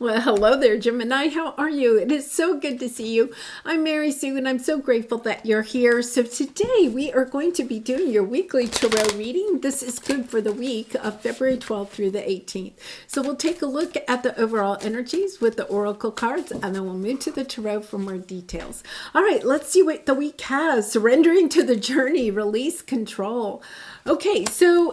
Well, hello there, Gemini. How are you? It is so good to see you. I'm Mary Sue, and I'm so grateful that you're here. So today we are going to be doing your weekly tarot reading. This is good for the week of February 12th through the 18th. So we'll take a look at the overall energies with the oracle cards, and then we'll move to the tarot for more details. All right, let's see what the week has. Surrendering to the journey, release control. Okay, so,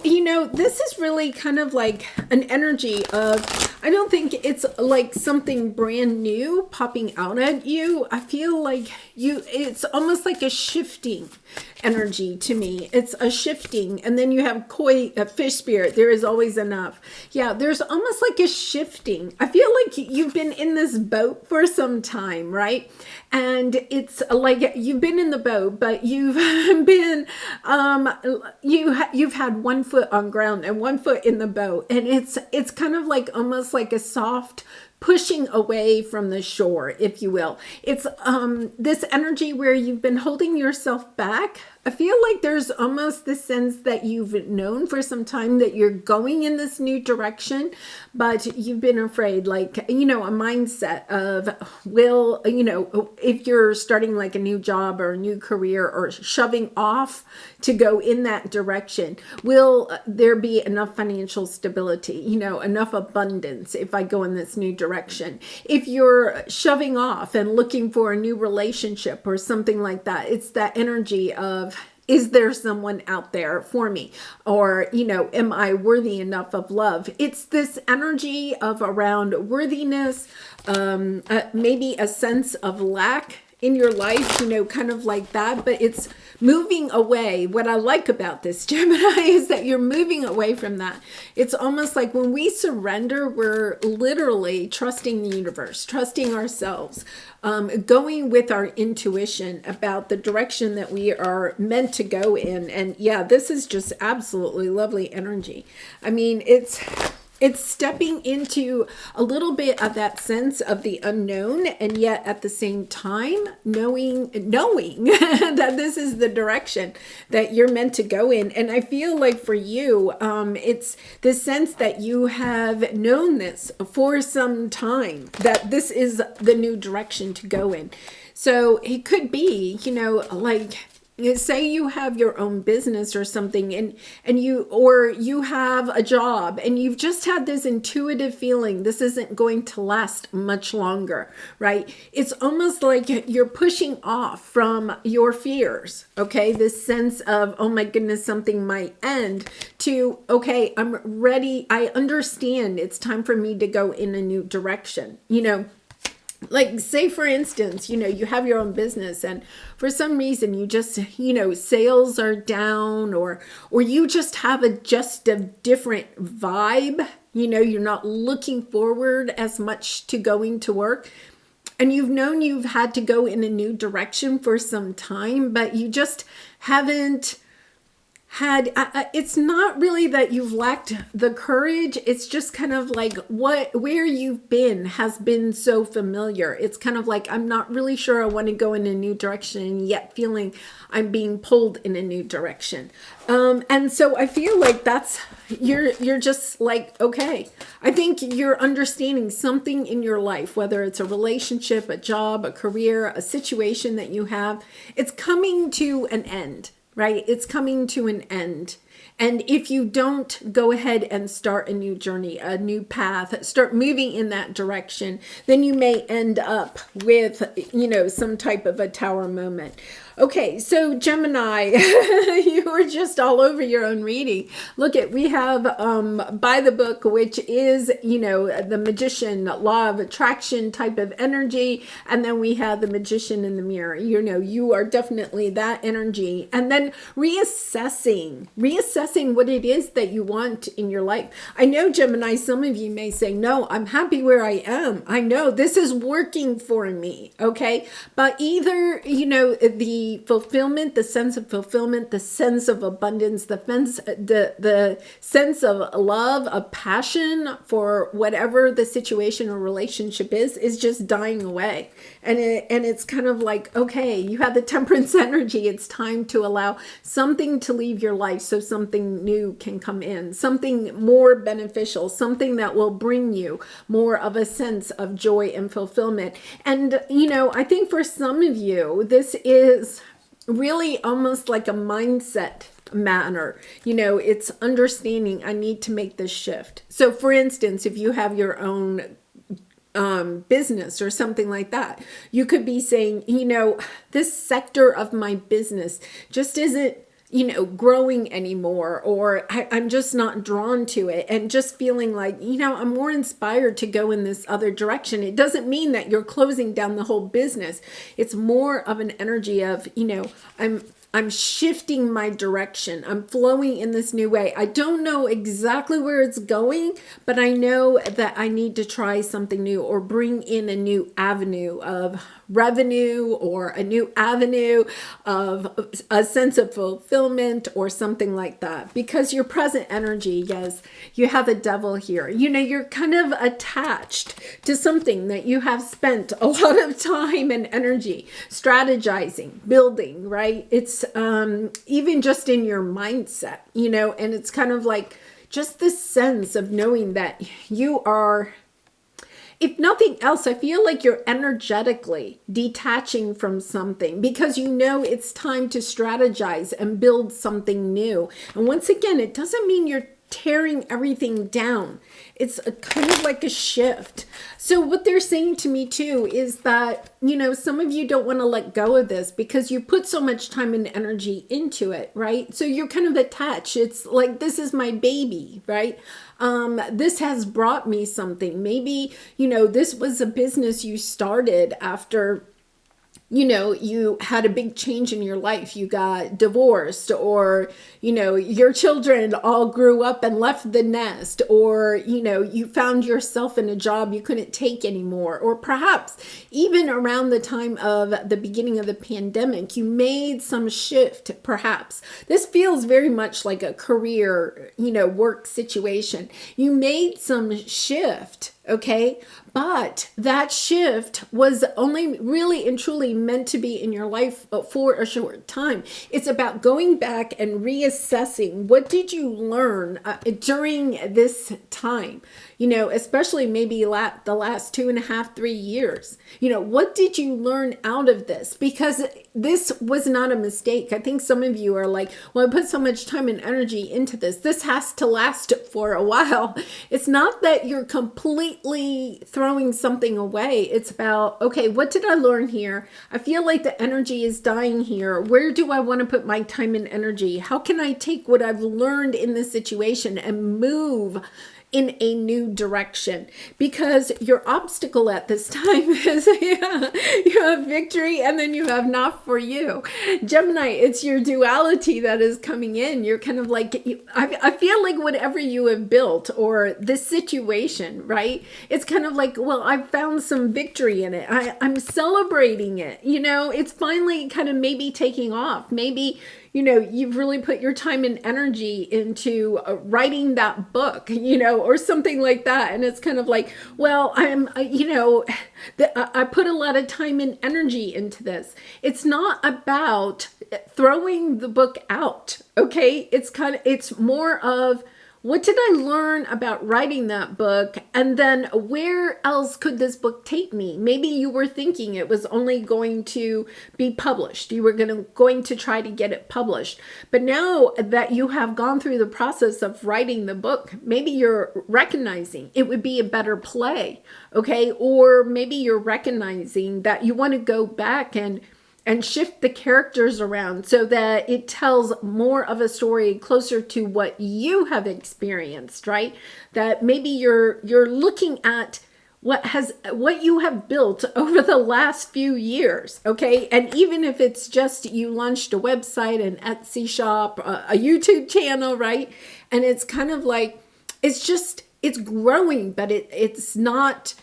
this is really kind of like an energy of, I don't think it's like something brand new popping out at you. I feel like it's almost like a shifting energy to me. It's a shifting, and then you have koi, a fish spirit. There is always enough. Yeah, there's almost like a shifting. I feel like you've been in this boat for some time, right? And it's like you've been in the boat, but you've been, you've had one foot on ground and one foot in the boat, and it's kind of like almost like a soft pushing away from the shore, if you will. It's this energy where you've been holding yourself back. I feel like there's almost this sense that you've known for some time that you're going in this new direction, but you've been afraid, like, a mindset of, if you're starting like a new job or a new career or shoving off to go in that direction, will there be enough financial stability, enough abundance if I go in this new direction? If you're shoving off and looking for a new relationship or something like that, it's that energy of, is there someone out there for me? Or, am I worthy enough of love? It's this energy of around worthiness, maybe a sense of lack in your life, kind of like that, but it's moving away. What I like about this, Gemini, is that you're moving away from that. It's almost like when we surrender, we're literally trusting the universe, trusting ourselves, going with our intuition about the direction that we are meant to go in. And yeah, this is just absolutely lovely energy. I mean, it's stepping into a little bit of that sense of the unknown, and yet at the same time knowing that this is the direction that you're meant to go in. And I feel like for you, it's the sense that you have known this for some time, that this is the new direction to go in. So it could be, say you have your own business or something, and you have a job, and you've just had this intuitive feeling this isn't going to last much longer, right? It's almost like you're pushing off from your fears, okay? This sense of, oh my goodness, something might end, to, okay, I'm ready. I understand it's time for me to go in a new direction, Like, say for instance, you have your own business, and for some reason you just, sales are down, or you just have a different vibe. You're not looking forward as much to going to work, and you've known you've had to go in a new direction for some time, but you just haven't had, it's not really that you've lacked the courage. It's just kind of like where you've been has been so familiar. It's kind of like, I'm not really sure I want to go in a new direction, and yet feeling I'm being pulled in a new direction. And so I feel like you're just like, okay, I think you're understanding something in your life, whether it's a relationship, a job, a career, a situation that you have, it's coming to an end. Right? It's coming to an end. And if you don't go ahead and start a new journey, a new path, start moving in that direction, then you may end up with, some type of a tower moment. Okay, so Gemini, you were just all over your own reading. Look we have by the book, which is, the magician, law of attraction type of energy. And then we have the magician in the mirror. You are definitely that energy. And then reassessing what it is that you want in your life. I know, Gemini, some of you may say, no, I'm happy where I am. I know this is working for me. Okay. But either, the fulfillment, the sense of fulfillment, the sense of abundance, the sense of love, of passion for whatever the situation or relationship is just dying away. And it's kind of like, okay, you have the temperance energy. It's time to allow something to leave your life so something something new can come in, something more beneficial, something that will bring you more of a sense of joy and fulfillment. And, you know, I think for some of you, this is really almost like a mindset matter. You know, it's understanding I need to make this shift. So for instance, if you have your own business or something like that, you could be saying, you know, this sector of my business just isn't, you know, growing anymore, or I'm just not drawn to it, and just feeling like, you know, I'm more inspired to go in this other direction. It doesn't mean that you're closing down the whole business. It's more of an energy of, you know, I'm shifting my direction. I'm flowing in this new way. I don't know exactly where it's going, but I know that I need to try something new or bring in a new avenue of revenue or a new avenue of a sense of fulfillment or something like that. Because your present energy, yes, you have a devil here. You know, you're kind of attached to something that you have spent a lot of time and energy strategizing, building, right? It's even just in your mindset, you know, and it's kind of like just this sense of knowing that you are, if nothing else, I feel like you're energetically detaching from something because you know it's time to strategize and build something new. And once again, it doesn't mean you're tearing everything down. It's a kind of like a shift. So what they're saying to me too is that, you know, some of you don't want to let go of this because you put so much time and energy into it, right? So you're kind of attached. It's like, this is my baby, right? This has brought me something. Maybe, you know, this was a business you started after, you know, you had a big change in your life. You got divorced, or, you know, your children all grew up and left the nest, or, you know, you found yourself in a job you couldn't take anymore, or perhaps even around the time of the beginning of the pandemic, you made some shift, perhaps. This feels very much like a career, you know, work situation. You made some shift. Okay, but that shift was only really and truly meant to be in your life for a short time. It's about going back and reassessing. What did you learn during this time? You know, especially maybe the last 2.5, 3 years. You know, what did you learn out of this? Because this was not a mistake. I think some of you are like, well, I put so much time and energy into this. This has to last for a while. It's not that you're completely throwing something away. It's about, okay, what did I learn here? I feel like the energy is dying here. Where do I want to put my time and energy? How can I take what I've learned in this situation and move in a new direction? Because your obstacle at this time is you have victory and then you have not for you. Gemini, it's your duality that is coming in. You're kind of like, I feel like whatever you have built or this situation, right? It's kind of like, well, I've found some victory in it. I'm celebrating it. You know, it's finally kind of maybe taking off. Maybe, you know, you've really put your time and energy into writing that book, you know, or something like that. And it's kind of like, well, you know, I put a lot of time and energy into this. It's not about throwing the book out. Okay. It's more of, what did I learn about writing that book? And then where else could this book take me? Maybe you were thinking it was only going to be published. You were going to try to get it published. But now that you have gone through the process of writing the book, maybe you're recognizing it would be a better play. Okay. Or maybe you're recognizing that you want to go back and shift the characters around so that it tells more of a story closer to what you have experienced, right? That maybe you're looking at what you have built over the last few years, okay? And even if it's just you launched a website, an Etsy shop, a YouTube channel, right? And it's kind of like, it's growing, but it's not,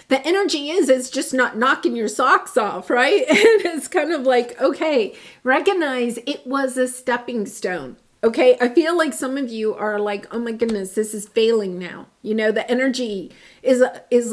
the energy it's just not knocking your socks off, right? And it's kind of like, okay, recognize it was a stepping stone. Okay, I feel like some of you are like, oh my goodness, this is failing now. You know, the energy is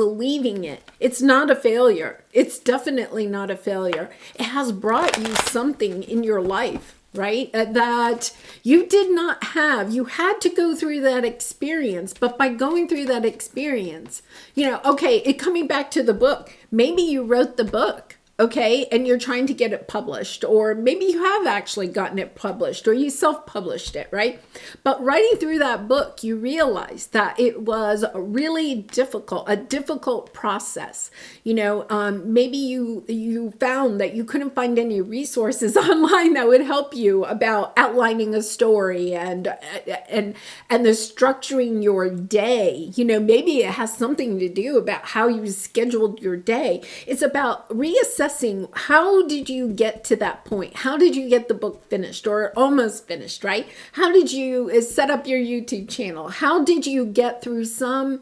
leaving it. It's not a failure. It's definitely not a failure. It has brought you something in your life. right? That you did not have. You had to go through that experience, but by going through that experience, okay, coming back to the book, maybe you wrote the book, okay, and you're trying to get it published, or maybe you have actually gotten it published, or you self-published it, right? But writing through that book, you realize that it was a difficult process. Maybe you found that you couldn't find any resources online that would help you about outlining a story and the structuring your day. Maybe it has something to do about how you scheduled your day. It's about reassessing. How did you get to that point? How did you get the book finished or almost finished, right? How did you set up your YouTube channel? How did you get through some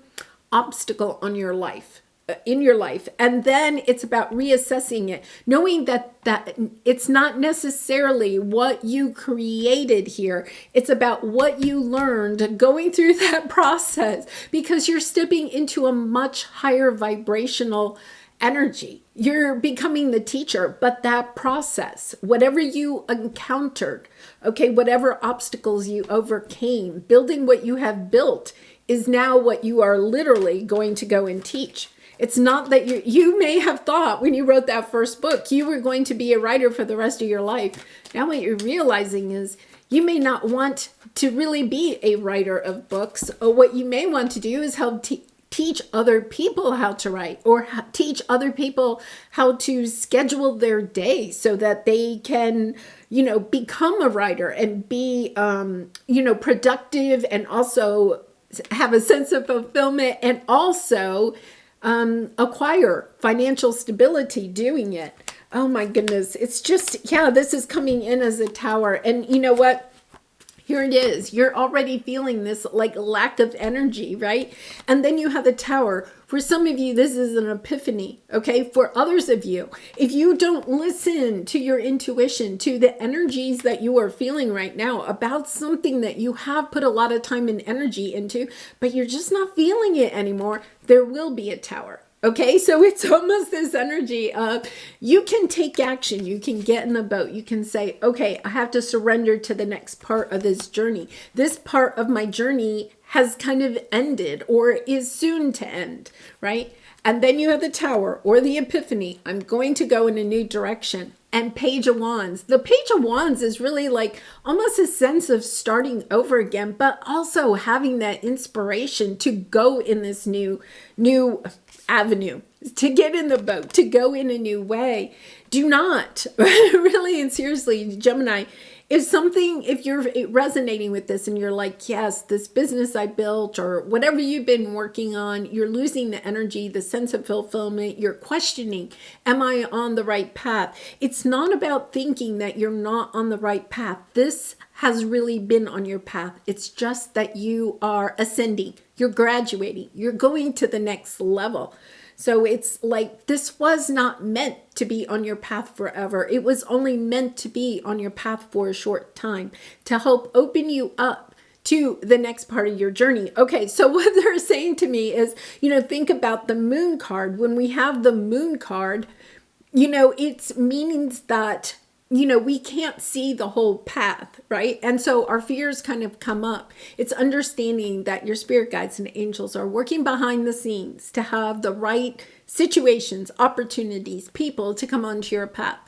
obstacle in your life? And then it's about reassessing it, knowing that it's not necessarily what you created here. It's about what you learned going through that process, because you're stepping into a much higher vibrational energy. You're becoming the teacher, but that process, whatever you encountered, okay, whatever obstacles you overcame, building what you have built is now what you are literally going to go and teach. It's not that you may have thought when you wrote that first book, you were going to be a writer for the rest of your life. Now what you're realizing is you may not want to really be a writer of books, or what you may want to do is help teach other people how to write, or teach other people how to schedule their day so that they can, become a writer and be, productive, and also have a sense of fulfillment, and also acquire financial stability doing it. Oh my goodness. It's just, this is coming in as a tower. And you know what? Here it is. You're already feeling this lack of energy, right? And then you have the tower. For some of you, this is an epiphany, okay? For others of you, if you don't listen to your intuition, to the energies that you are feeling right now about something that you have put a lot of time and energy into, but you're just not feeling it anymore, there will be a tower. Okay, so it's almost this energy of you can take action. You can get in the boat. You can say, okay, I have to surrender to the next part of this journey. This part of my journey has kind of ended or is soon to end, right? And then you have the tower or the epiphany. I'm going to go in a new direction. And Page of Wands. The Page of Wands is really almost a sense of starting over again, but also having that inspiration to go in this new avenue, to get in the boat, to go in a new way. Do not, really and seriously, Gemini, if you're resonating with this and you're like, yes, this business I built or whatever you've been working on, you're losing the energy, the sense of fulfillment, you're questioning, am I on the right path? It's not about thinking that you're not on the right path. This has really been on your path. It's just that you are ascending, you're graduating, you're going to the next level. So it's like this was not meant to be on your path forever. It was only meant to be on your path for a short time to help open you up to the next part of your journey. Okay, so what they're saying to me is, think about the moon card. When we have the moon card, it means that we can't see the whole path, right? And so our fears kind of come up. It's understanding that your spirit guides and angels are working behind the scenes to have the right situations, opportunities, people to come onto your path.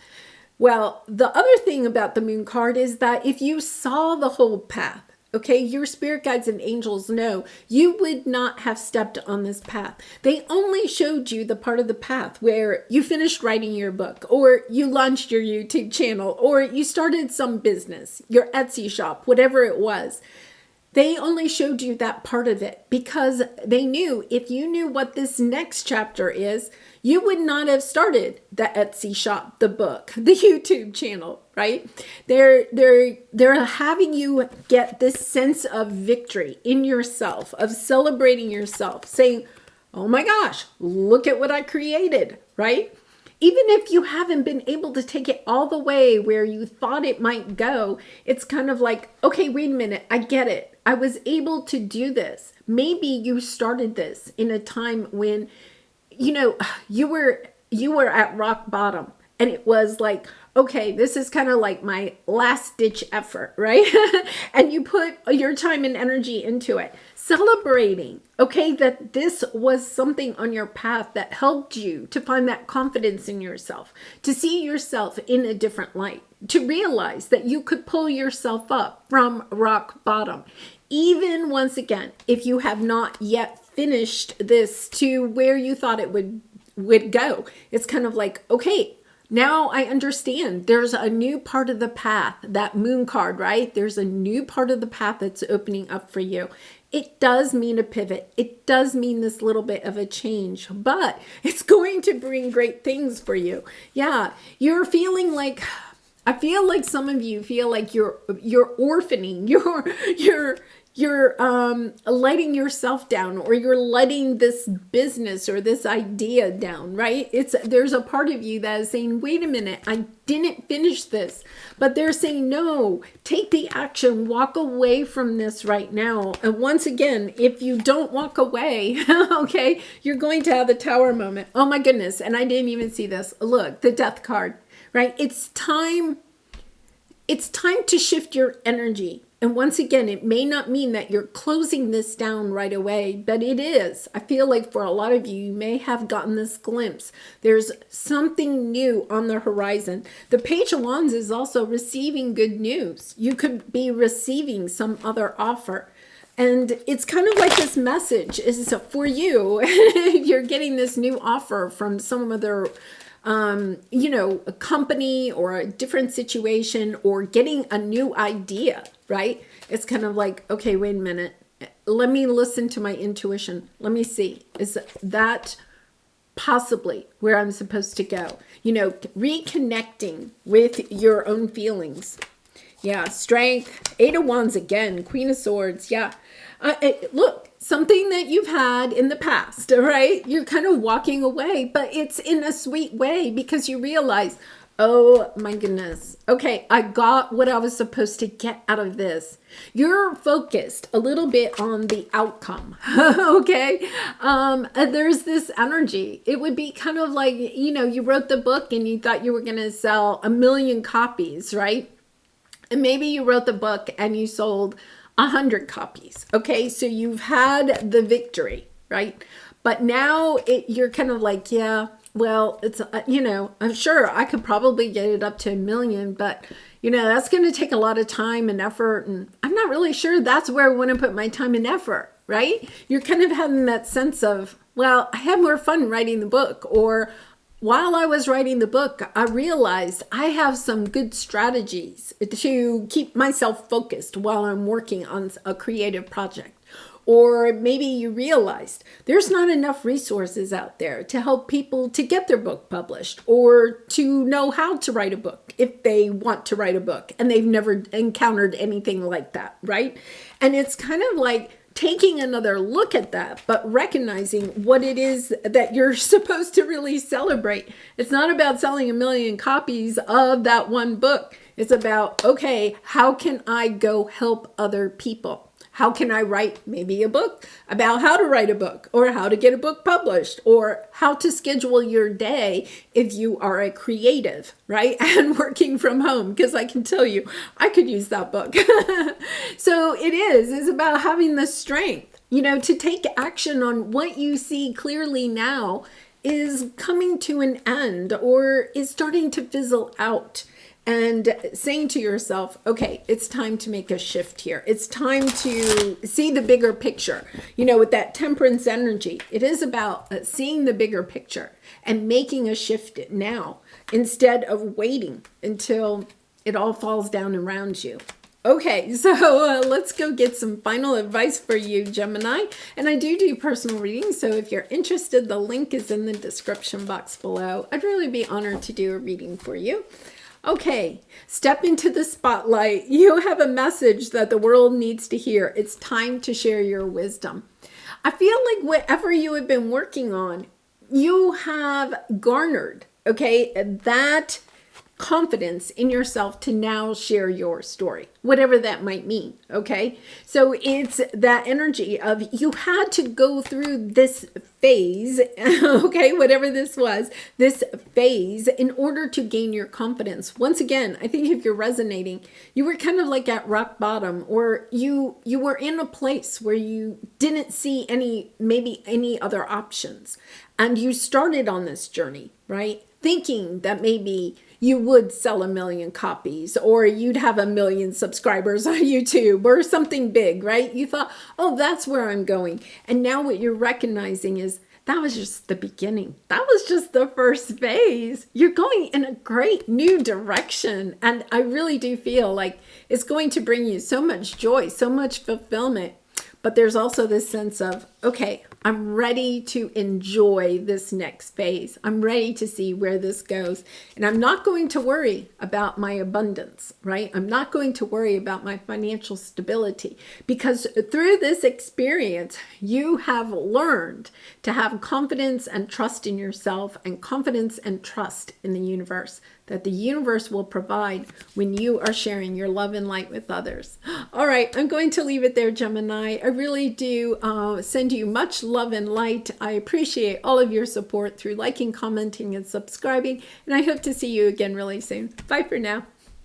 Well, the other thing about the moon card is that if you saw the whole path, okay, your spirit guides and angels know you would not have stepped on this path. They only showed you the part of the path where you finished writing your book, or you launched your YouTube channel, or you started some business, your Etsy shop, whatever it was. They only showed you that part of it because they knew if you knew what this next chapter is, you would not have started the Etsy shop, the book, the YouTube channel, right? They're having you get this sense of victory in yourself, of celebrating yourself, saying, oh my gosh, look at what I created, right? Even if you haven't been able to take it all the way where you thought it might go, it's kind of like, okay, wait a minute, I get it. I was able to do this. Maybe you started this in a time when, you were at rock bottom, and it was like, okay, this is kind of like my last ditch effort, right? And you put your time and energy into it, celebrating, okay, that this was something on your path that helped you to find that confidence in yourself, to see yourself in a different light, to realize that you could pull yourself up from rock bottom. Even once again, if you have not yet finished this to where you thought it would go, it's kind of like, okay, now I understand there's a new part of the path, that moon card, right? There's a new part of the path that's opening up for you. It does mean a pivot. It does mean this little bit of a change, but it's going to bring great things for you. Yeah, you're feeling like, I feel like some of you feel like you're orphaning, you're letting yourself down, or you're letting this business or this idea down, right? There's a part of you that is saying, wait a minute, I didn't finish this. But they're saying, no, take the action, walk away from this right now. And once again, if you don't walk away, okay, you're going to have the Tower moment. Oh my goodness. And I didn't even see this. Look, the Death card, right? It's time to shift your energy. And once again, it may not mean that you're closing this down right away, but it is. I feel like for a lot of you, you may have gotten this glimpse. There's something new on the horizon. The Page of Wands is also receiving good news. You could be receiving some other offer. And it's kind of like this message is for you. You're getting this new offer from some other a company or a different situation, or getting a new idea, right? It's kind of like, okay, wait a minute. Let me listen to my intuition. Let me see. Is that possibly where I'm supposed to go? Reconnecting with your own feelings. Yeah, Strength, Eight of Wands again, Queen of Swords. Yeah. Look, something that you've had in the past, right? You're kind of walking away, but it's in a sweet way because you realize, oh my goodness, okay, I got what I was supposed to get out of this. You're focused a little bit on the outcome, okay? There's this energy. It would be kind of like, you wrote the book and you thought you were going to sell 1 million copies, right? And maybe you wrote the book and you sold 100 copies. Okay, so you've had the victory, right? But now you're kind of like, yeah, well, it's, I'm sure I could probably get it up to 1 million, but, that's going to take a lot of time and effort. And I'm not really sure that's where I want to put my time and effort, right? You're kind of having that sense of, well, I had more fun writing the book, or while I was writing the book, I realized I have some good strategies to keep myself focused while I'm working on a creative project. Or maybe you realized there's not enough resources out there to help people to get their book published, or to know how to write a book if they want to write a book and they've never encountered anything like that, right? And it's kind of like taking another look at that, but recognizing what it is that you're supposed to really celebrate. It's not about selling 1 million copies of that one book. It's about, okay, how can I go help other people? How can I write maybe a book about how to write a book, or how to get a book published, or how to schedule your day if you are a creative, right? And working from home, because I can tell you, I could use that book. So it's about having the strength, to take action on what you see clearly now is coming to an end, or is starting to fizzle out. And saying to yourself, okay, it's time to make a shift here. It's time to see the bigger picture. With that Temperance energy, it is about seeing the bigger picture and making a shift now, instead of waiting until it all falls down around you. Okay, so let's go get some final advice for you, Gemini. And I do personal readings, so if you're interested, the link is in the description box below. I'd really be honored to do a reading for you. Okay, step into the spotlight. You have a message that the world needs to hear. It's time to share your wisdom. I feel like whatever you have been working on, you have garnered, okay, that confidence in yourself to now share your story, whatever that might mean, okay? So it's that energy of you had to go through this phase, okay, whatever this was, this phase, in order to gain your confidence. Once again, I think if you're resonating, you were kind of like at rock bottom, or you were in a place where you didn't see maybe any other options. And you started on this journey, right? Thinking that maybe you would sell 1 million copies, or you'd have 1 million subscribers on YouTube, or something big, right? You thought, oh, that's where I'm going. And now what you're recognizing is that was just the beginning. That was just the first phase. You're going in a great new direction. And I really do feel like it's going to bring you so much joy, so much fulfillment. But there's also this sense of, okay, I'm ready to enjoy this next phase. I'm ready to see where this goes. And I'm not going to worry about my abundance, right? I'm not going to worry about my financial stability, because through this experience, you have learned to have confidence and trust in yourself, and confidence and trust in the universe, that the universe will provide when you are sharing your love and light with others. All right, I'm going to leave it there, Gemini. I really do send you much love and light. I appreciate all of your support through liking, commenting, and subscribing, and I hope to see you again really soon. Bye for now.